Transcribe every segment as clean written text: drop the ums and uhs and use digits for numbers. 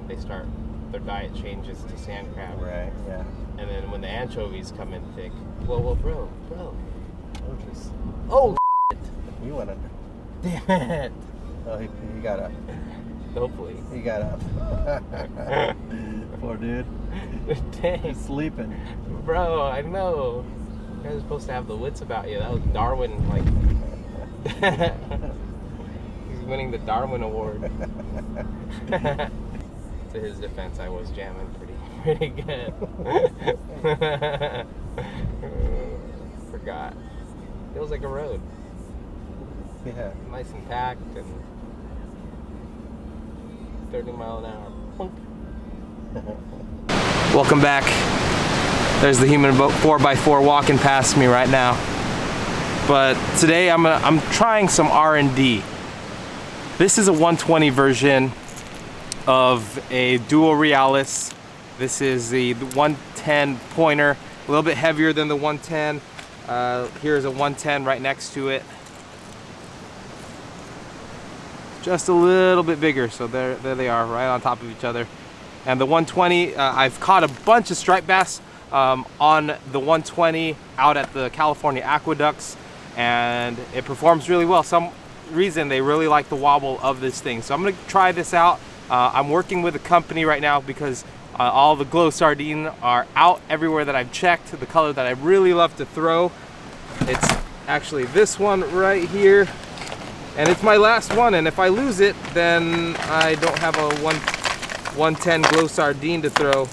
their diet changes to sand crab. Right, yeah. And then when the anchovies come in thick, well, bro. Oh, shit. You went under. Damn it. Oh, he got up. Hopefully. He got up. Poor dude. Dang. He's sleeping. Bro, I know. You guys are supposed to have the wits about you. That was Darwin, like... He's winning the Darwin Award. To his defense, I was jamming pretty good. Forgot. Feels like a road. Yeah. Nice and packed and 30 mile an hour. Plunk. Welcome back. There's the human boat 4x4 walking past me right now. But today I'm trying some R&D. This is a 120 version of a Dual Realis. This is the 110 pointer, a little bit heavier than the 110. Here's a 110 right next to it. Just a little bit bigger, so there they are, right on top of each other. And the 120, I've caught a bunch of striped bass on the 120 out at the California aqueducts, and it performs really well. Some reason they really like the wobble of this thing, so I'm gonna try this out. I'm working with a company right now because all the glow sardine are out everywhere that I've checked. The color that I really love to throw, it's actually this one right here, and it's my last one, and if I lose it, then I don't have a 110 glow sardine to throw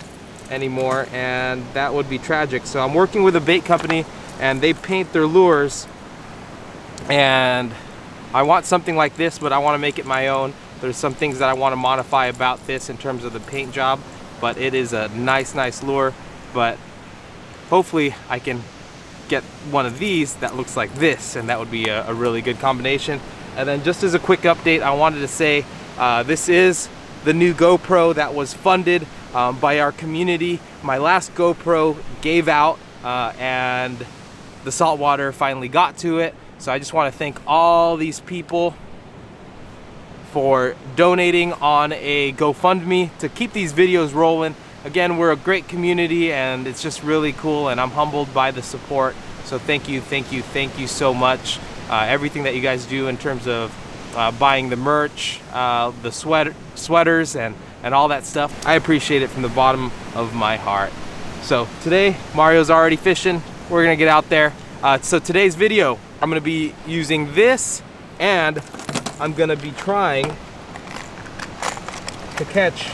anymore, and that would be tragic. So I'm working with a bait company, and they paint their lures, and I want something like this, but I want to make it my own. There's some things that I want to modify about this in terms of the paint job, but it is a nice lure. But hopefully I can get one of these that looks like this, and that would be a really good combination. And then just as a quick update, I wanted to say this is the new GoPro that was funded by our community. My last GoPro gave out and the saltwater finally got to it. So I just want to thank all these people for donating on a GoFundMe to keep these videos rolling. Again, we're a great community, and it's just really cool, and I'm humbled by the support. So thank you so much. Everything that you guys do in terms of buying the merch, the sweaters and all that stuff, I appreciate it from the bottom of my heart. So today, Mario's already fishing. We're gonna get out there. So today's video, I'm gonna be using this, and I'm gonna be trying to catch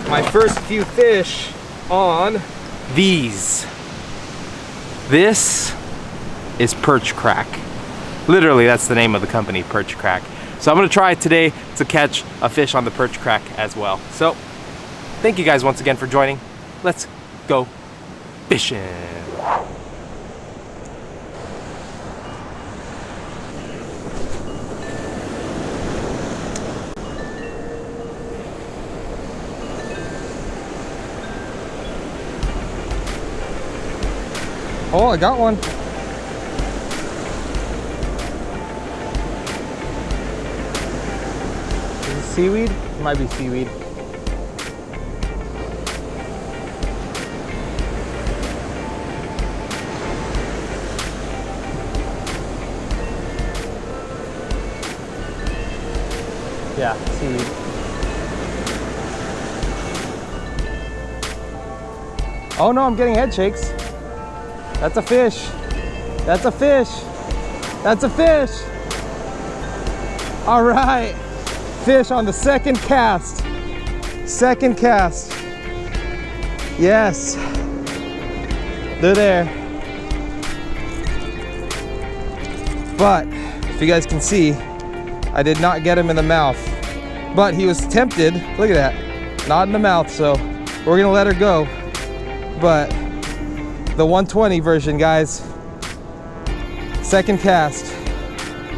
my first few fish on these. This is Perch Crack. Literally, that's the name of the company, Perch Crack. So I'm gonna try today to catch a fish on the Perch Crack as well. So thank you guys once again for joining. Let's go fishing. Oh, I got one. Is it seaweed? It might be seaweed. Yeah, seaweed. Oh no, I'm getting head shakes. That's a fish. That's a fish. That's a fish. All right. Fish on the second cast. Second cast. Yes. They're there. But if you guys can see, I did not get him in the mouth. But he was tempted. Look at that. Not in the mouth, so we're gonna let her go. But the 120 version, guys. Second cast,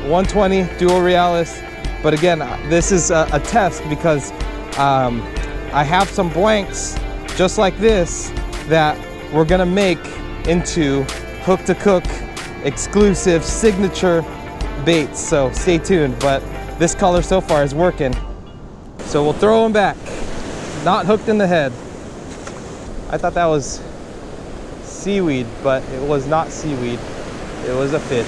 120 Dual Realis. But again, this is a test because I have some blanks just like this that we're gonna make into hook to cook exclusive signature baits. So stay tuned. But this color so far is working. So we'll throw them back. not hooked in the head. I thought that was seaweed, but it was not seaweed. It was a fish.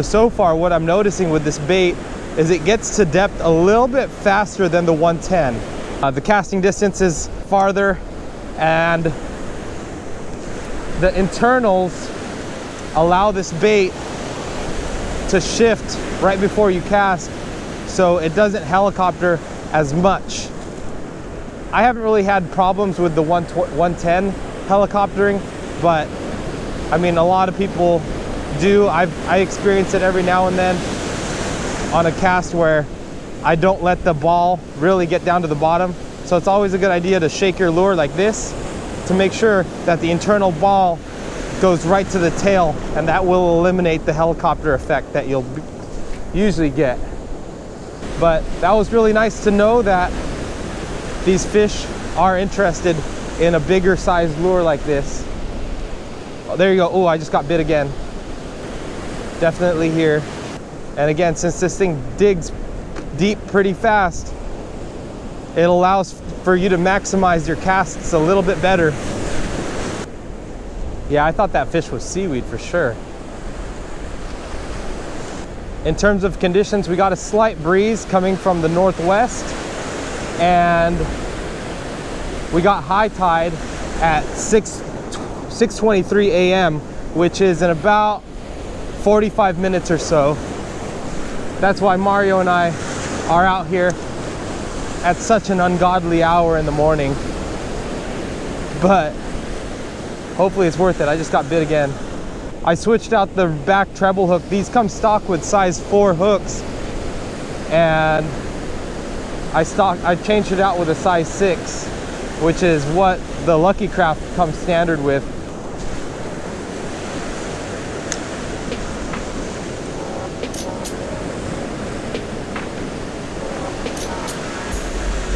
So far what I'm noticing with this bait is it gets to depth a little bit faster than the 110. The casting distance is farther, and the internals allow this bait to shift right before you cast, so it doesn't helicopter as much. I haven't really had problems with the 110 helicoptering, but I mean, a lot of people do. I experience it every now and then on a cast where I don't let the ball really get down to the bottom. So it's always a good idea to shake your lure like this to make sure that the internal ball goes right to the tail, and that will eliminate the helicopter effect that you'll usually get. But that was really nice to know that these fish are interested in a bigger sized lure like this. Oh, there you go. Oh, I just got bit again. Definitely here. And again, since this thing digs deep pretty fast, it allows for you to maximize your casts a little bit better. Yeah, I thought that fish was seaweed for sure. In terms of conditions, we got a slight breeze coming from the northwest, and we got high tide at 6:23 a.m., which is in about 45 minutes or so. That's why Mario and I are out here at such an ungodly hour in the morning. But hopefully it's worth it. I just got bit again. I switched out the back treble hook. These come stock with size 4 hooks, and I changed it out with a size 6, which is what the Lucky Craft comes standard with.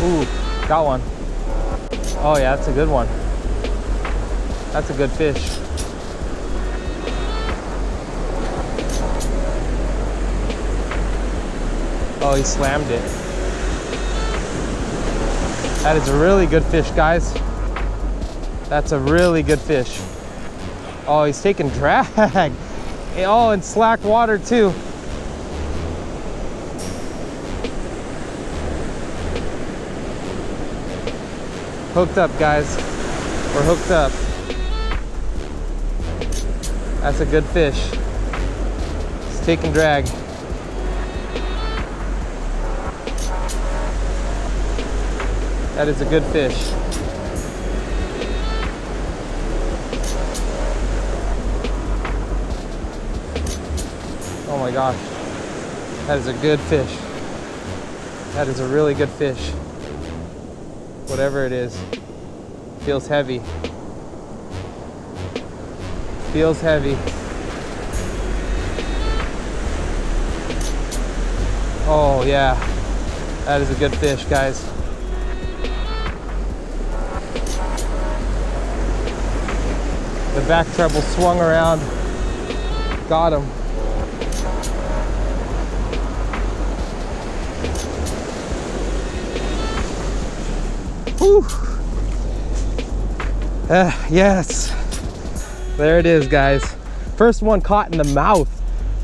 Ooh, got one. Oh yeah, that's a good one. That's a good fish. Oh, he slammed it. That is a really good fish, guys. That's a really good fish. Oh, he's taking drag. Oh, in slack water too. Hooked up, guys. We're hooked up. That's a good fish. It's taking drag. That is a good fish. Oh my gosh. That is a good fish. That is a really good fish. Whatever it is. Feels heavy. Feels heavy. Oh yeah. That is a good fish, guys. The back treble swung around. Got him. Whew. Yes. There it is, guys. First one caught in the mouth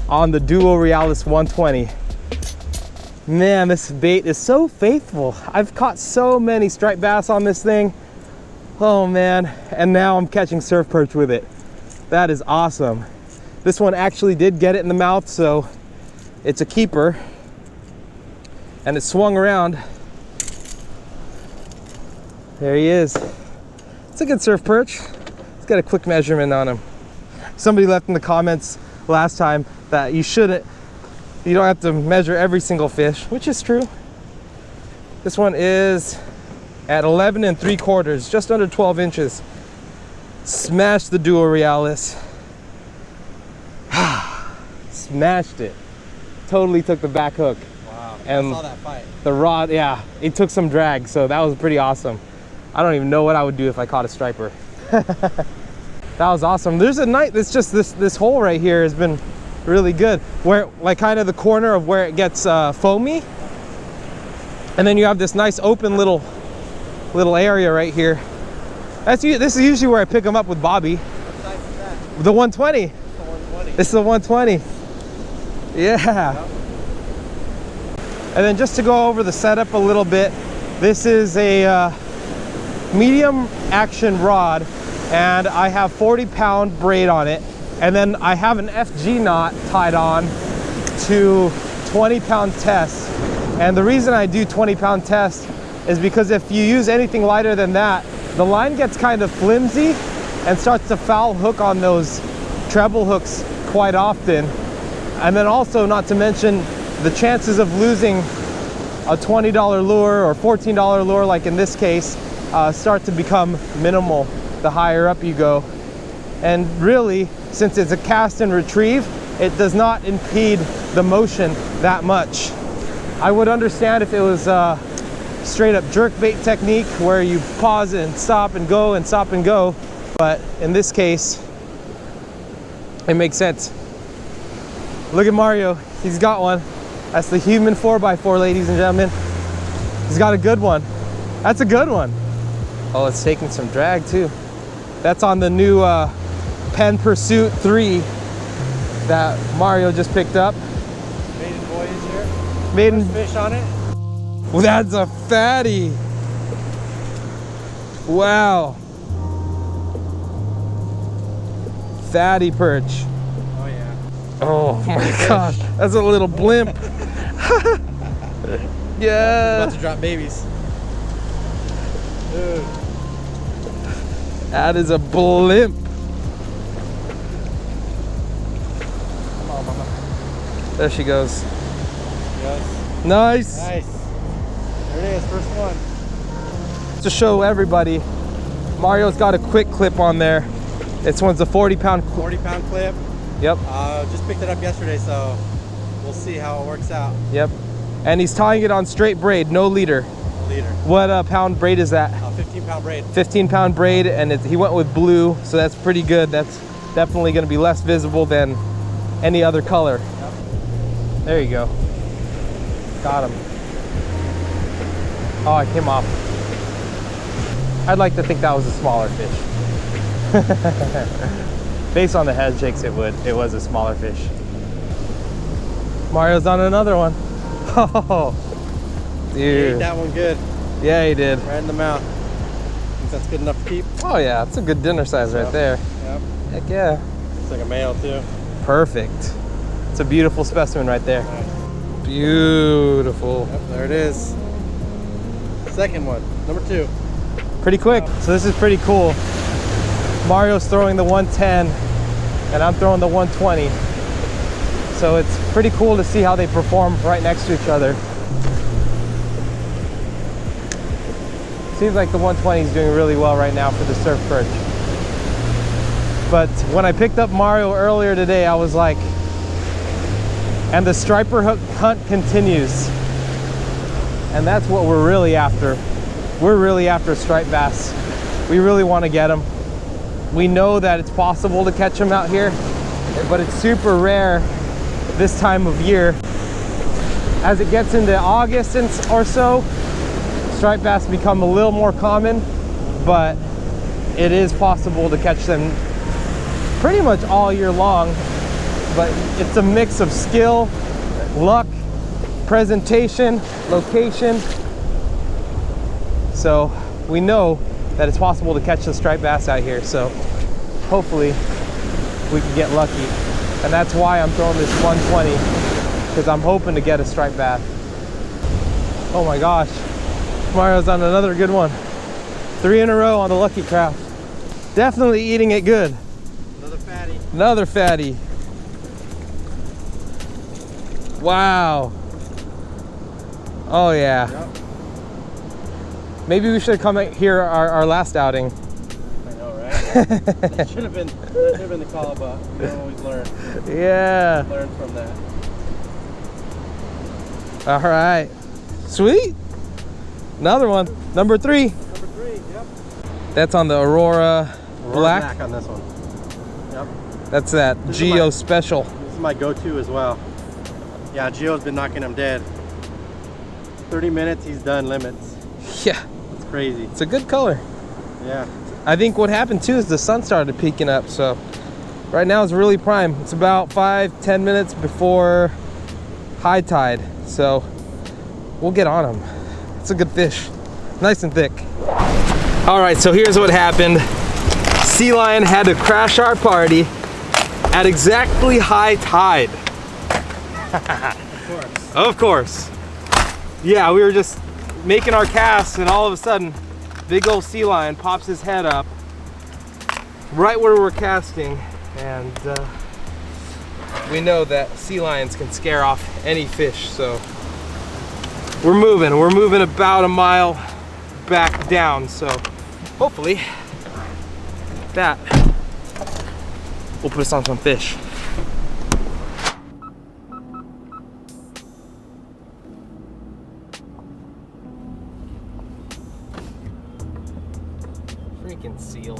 on the Duo Realis 120. Man, this bait is so faithful. I've caught so many striped bass on this thing. Oh man, and now I'm catching surf perch with it. That is awesome. This one actually did get it in the mouth, so it's a keeper. And it swung around. There he is. It's a good surf perch. It's got a quick measurement on him. Somebody left in the comments last time that you don't have to measure every single fish, which is true. This one is at 11 3/4, just under 12 inches. Smashed the Duo Realis. Smashed it. Totally took the back hook. Wow, and I saw that fight. The rod, yeah, it took some drag, so that was pretty awesome. I don't even know what I would do if I caught a striper. That was awesome. There's a night that's just this hole right here has been really good, where like kind of the corner of where it gets foamy. And then you have this nice open little area right here. This is usually where I pick them up with Bobby. What size is that? The 120. The 120. This is the 120. Yeah. Yep. And then just to go over the setup a little bit, this is a medium action rod, and I have 40-pound braid on it. And then I have an FG knot tied on to 20-pound test. And the reason I do 20-pound test is because if you use anything lighter than that, the line gets kind of flimsy and starts to foul hook on those treble hooks quite often. And then also, not to mention, the chances of losing a $20 lure or $14 lure, like in this case, start to become minimal the higher up you go. And really, since it's a cast and retrieve, it does not impede the motion that much. I would understand if it was straight up jerk bait technique where you pause and stop and go and stop and go, but in this case, it makes sense. Look at Mario, he's got one. That's the human 4x4, ladies and gentlemen. He's got a good one. That's a good one. Oh, it's taking some drag too. That's on the new Penn Pursuit 3 that Mario just picked up. Maiden voyage here. Maiden Fish on it. Well, that's a fatty. Wow. Fatty perch. Oh yeah. Oh my gosh, that's a little blimp. Yeah. About to drop babies. Dude. That is a blimp. Come on, mama. There she goes. Yes. Nice. Nice. There it is, first one. To show everybody, Mario's got a quick clip on there. This one's a 40-pound. 40-pound clip. Yep. Just picked it up yesterday, so we'll see how it works out. Yep. And he's tying it on straight braid, no leader. Leader. What pound braid is that? 15-pound braid. 15-pound braid, and he went with blue, so that's pretty good. That's definitely going to be less visible than any other color. Yep. There you go. Got him. Oh, it came off. I'd like to think that was a smaller fish. Based on the head shakes, it was a smaller fish. Mario's on another one. Oh, He ate dude. that one good. Yeah, he did. Right in the mouth. Think that's good enough to keep? Oh yeah, it's a good dinner size right there. Yep. Heck yeah. It's like a male too. Perfect. It's a beautiful specimen right there. Nice. Beautiful. Yep, there it is. Second one, number 2. Pretty quick. So this is pretty cool. Mario's throwing the 110 and I'm throwing the 120. So it's pretty cool to see how they perform right next to each other. Seems like the 120 is doing really well right now for the surf perch. But when I picked up Mario earlier today, I was like, and the striper hook hunt continues. And that's what we're really after. We're really after striped bass. We really want to get them. We know that it's possible to catch them out here, but it's super rare this time of year. As it gets into August or so, striped bass become a little more common, but it is possible to catch them pretty much all year long. But it's a mix of skill, luck, presentation, location. So we know that it's possible to catch the striped bass out here. So hopefully we can get lucky. And that's why I'm throwing this 120, because I'm hoping to get a striped bass. Oh my gosh, Mario's on another good one. 3 in a row on the lucky craft. Definitely eating it good. Another fatty. Another fatty. Wow. Oh yeah. Yep. Maybe we should come here our last outing. I know, right? That should have been the call, but you don't always learn. Yeah. Learn from that. All right. Sweet. Another one. Number 3. Number 3, yep. That's on the Aurora Black. on this one. Yep. That's that This is Geo my- Special. This is my go-to as well. Yeah, Gio's been knocking them dead. 30 minutes, he's done limits. Yeah, It's crazy. it's a good color. Yeah. I think what happened too is the sun started peeking up, so right now it's really prime. It's about 5-10 minutes before high tide, so we'll get on him. It's a good fish, nice and thick. All right, so here's what happened. Sea lion had to crash our party at exactly high tide. Of course. Of course. Yeah, we were just making our cast and all of a sudden, big old sea lion pops his head up right where we're casting, and we know that sea lions can scare off any fish, so we're moving about a mile back down, so hopefully that will put us on some fish. Freaking seal.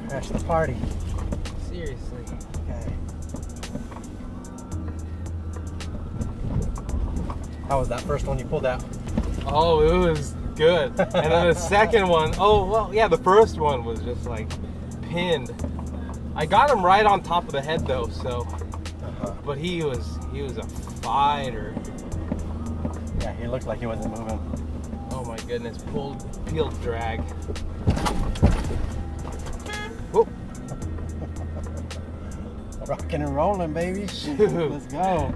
Crash the party. Seriously. Okay. How was that first one you pulled out? Oh, it was good. And then the second one, oh, well, yeah, the first one was just like pinned. I got him right on top of the head though, so, but he was a fighter. Yeah, he looked like he wasn't moving. Oh my goodness, peeled drag. Whoop. Rocking and rolling, baby. Shoot. Let's go.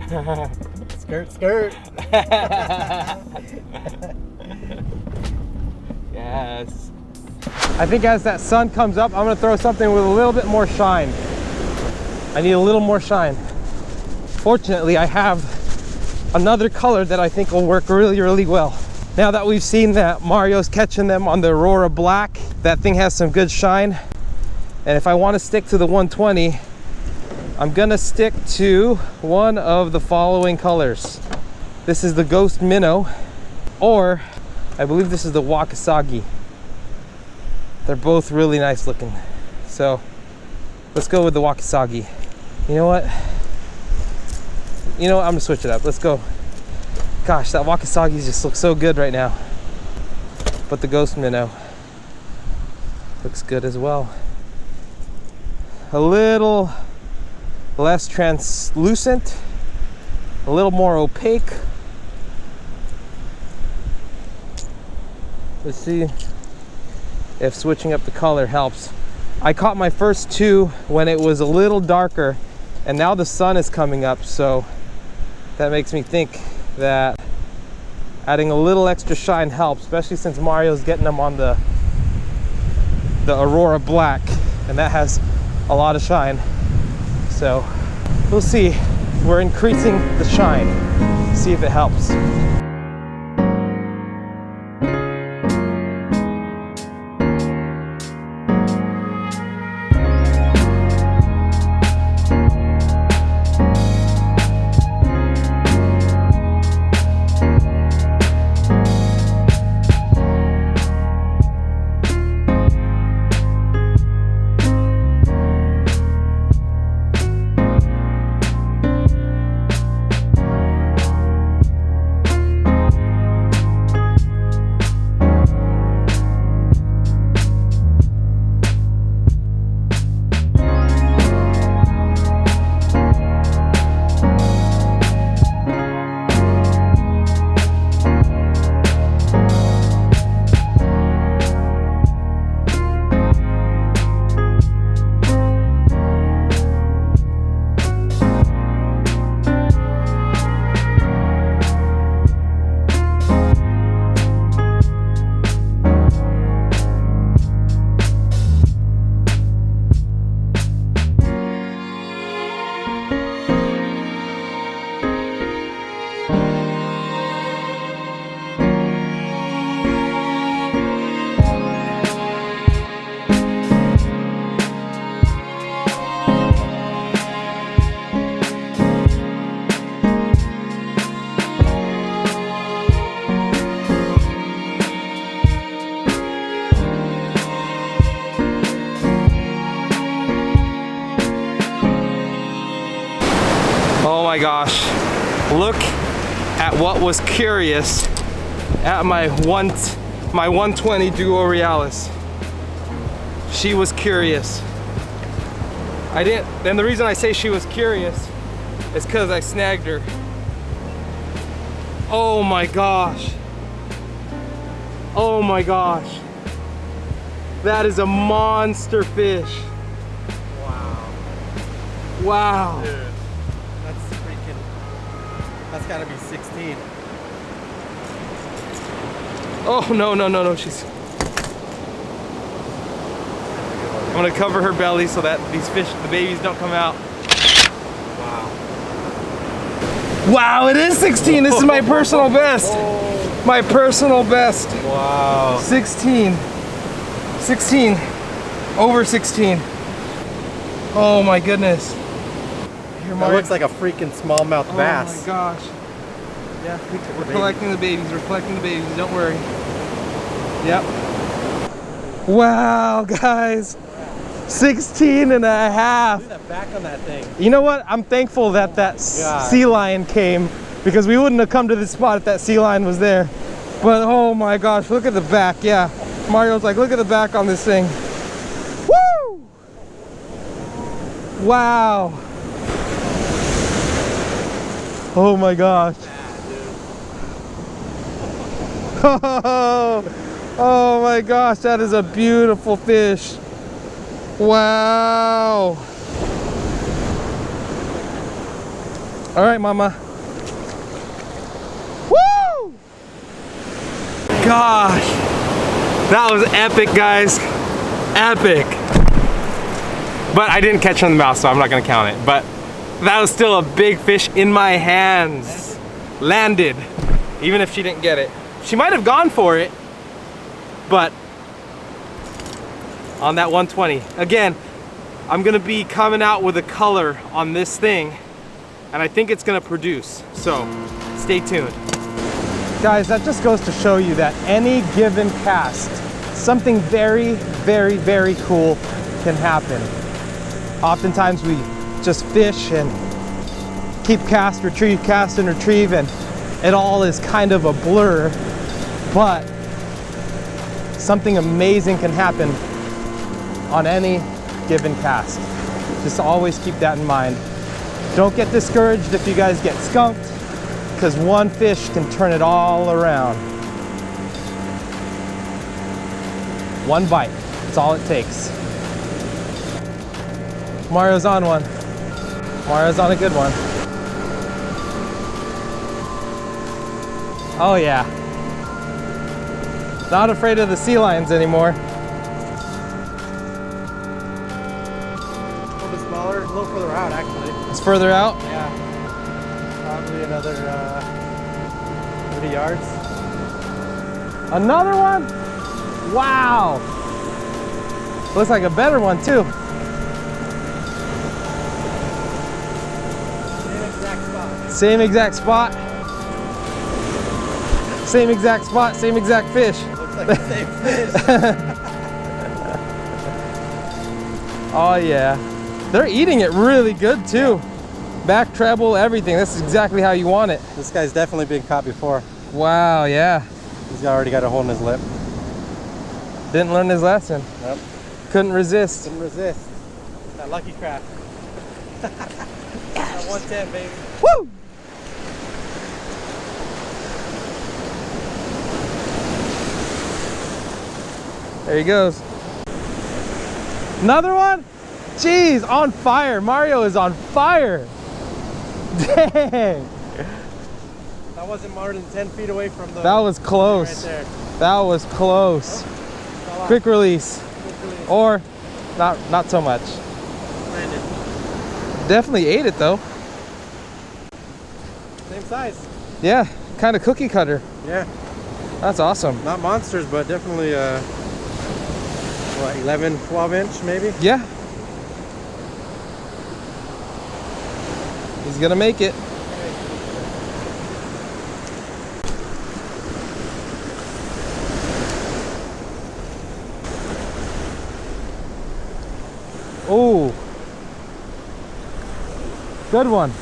Skirt, skirt. Yes. I think as that sun comes up, I'm gonna throw something with a little bit more shine. I need a little more shine. Fortunately, I have another color that I think will work really, really well. Now that we've seen that Mario's catching them on the Aurora Black, that thing has some good shine. And if I want to stick to the 120, I'm gonna stick to one of the following colors. This is the Ghost Minnow, or I believe this is the Wakasagi. They're both really nice looking. So let's go with the Wakasagi. You know what? I'm gonna switch it up. Let's go. Gosh, that Wakasagi just looks so good right now. But the Ghost Minnow looks good as well. A little less translucent, a little more opaque. Let's see if switching up the color helps. I caught my first two when it was a little darker, and now the sun is coming up, so that makes me think that adding a little extra shine helps, especially since Mario's getting them on the Aurora Black, and that has a lot of shine. So we'll see. We're increasing the shine. See if it helps. Oh my gosh, look at what was curious at my 120 Duo Realis. She was curious. And the reason I say she was curious is because I snagged her. Oh my gosh. Oh my gosh. That is a monster fish. Wow. Wow. Dude, that's gotta be 16. Oh, no, she's... I'm gonna cover her belly so that these fish, the babies, don't come out. Wow. Wow, it is 16. This is my personal best. My personal best. Wow. 16. 16. Over 16. Oh my goodness. Here, That looks like a freaking smallmouth bass. Oh my gosh. Yeah, we're collecting the babies. We're collecting the babies. Don't worry. Yep. Wow, guys. 16 and a half. Look at that back on that thing. You know what? I'm thankful that sea lion came, because we wouldn't have come to this spot if that sea lion was there. But oh my gosh, look at the back. Yeah. Mario's like, look at the back on this thing. Woo! Wow. Oh my gosh. Oh my gosh, that is a beautiful fish. Wow. All right, mama. Woo! Gosh, that was epic, guys. Epic. But I didn't catch her in the mouth, so I'm not gonna count it. But that was still a big fish in my hands. Landed, even if she didn't get it. She might have gone for it, but on that 120. Again, I'm gonna be coming out with a color on this thing, and I think it's gonna produce, so stay tuned. Guys, that just goes to show you that any given cast, something very, very, very cool can happen. Oftentimes we just fish and keep cast, retrieve, cast and retrieve, and it all is kind of a blur, but something amazing can happen on any given cast. Just always keep that in mind. Don't get discouraged if you guys get skunked, because one fish can turn it all around. One bite, that's all it takes. Mario's on one. Mario's on a good one. Oh yeah. Not afraid of the sea lions anymore. A little bit smaller, a little further out actually. It's further out? Yeah. Probably another 30 yards. Another one? Wow. Looks like a better one too. Same exact spot. Same exact spot. Same exact spot, same exact fish. Looks like the same fish. Oh yeah. They're eating it really good too. Back treble, everything. That's exactly how you want it. This guy's definitely been caught before. Wow, yeah. He's already got a hole in his lip. Didn't learn his lesson. Yep. Couldn't resist. Couldn't resist. That lucky craft. That 110, baby. Woo! There he goes. Another one? Jeez, on fire. Mario is on fire. Dang. That wasn't more than 10 feet away from the... That was close. Right there. That was close. Oh, Quick release. quick release. Or not so much. Landed. Definitely ate it though. Same size. Yeah, kind of cookie cutter. Yeah. That's awesome. Not monsters, but definitely what, 11, 12 inch maybe? Yeah. He's gonna make it. Oh, good one.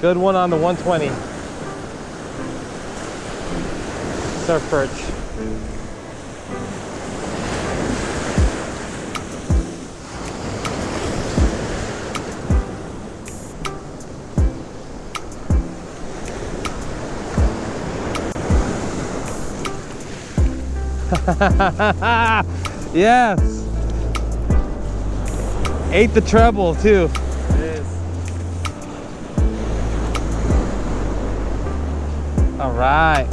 Good one on the 120. Surf perch. Yes. Ate the treble too. It is. All right.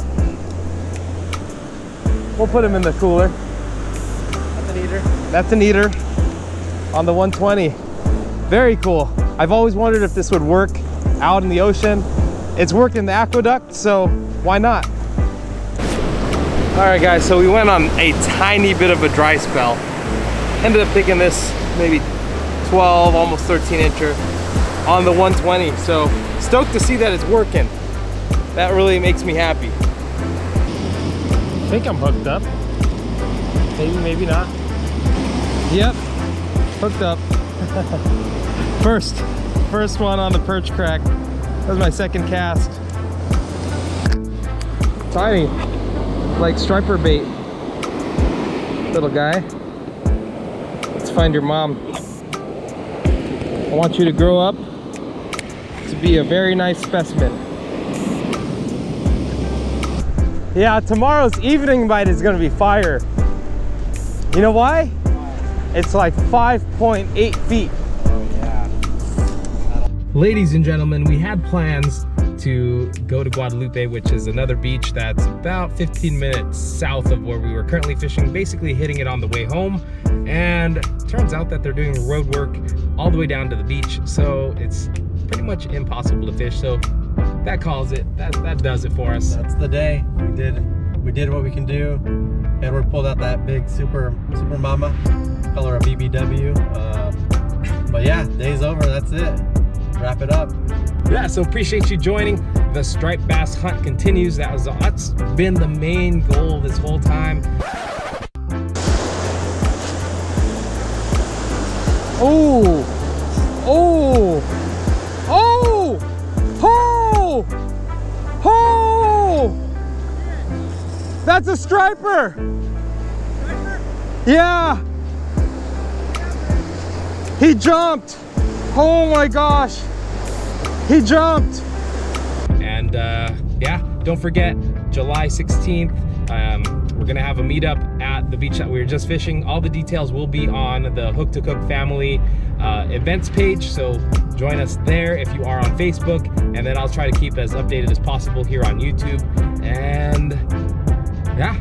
We'll put him in the cooler. That's an eater. That's an eater on the 120. Very cool. I've always wondered if this would work out in the ocean. It's worked in the aqueduct, so why not? All right, guys, so we went on a tiny bit of a dry spell. Ended up picking this maybe 12, almost 13 incher on the 120. So stoked to see that it's working. That really makes me happy. I think I'm hooked up. Maybe, maybe not. Yep, hooked up. First one on the perch crack. That was my second cast. Tiny, like striper bait. Little guy. Let's find your mom. I want you to grow up to be a very nice specimen. Yeah, tomorrow's evening bite is gonna be fire. You know why? It's like 5.8 feet. Oh yeah. Ladies and gentlemen, we had plans to go to Guadalupe, which is another beach that's about 15 minutes south of where we were currently fishing, basically hitting it on the way home. And turns out that they're doing road work all the way down to the beach, so it's pretty much impossible to fish. So that calls it. That does it for us. That's the day. We did what we can do. Edward pulled out that big super mama, call her a BBW. But yeah, day's over. That's it. Wrap it up. Yeah, so appreciate you joining. The striped bass hunt continues. That's been the main goal this whole time. Oh, oh, oh, oh, oh! That's a striper. Striper? Yeah. He jumped. Oh my gosh. He jumped. And yeah, don't forget, July 16th, we're gonna have a meetup at the beach that we were just fishing. All the details will be on the Hook to Cook family events page, so join us there if you are on Facebook, and then I'll try to keep as updated as possible here on YouTube. And yeah,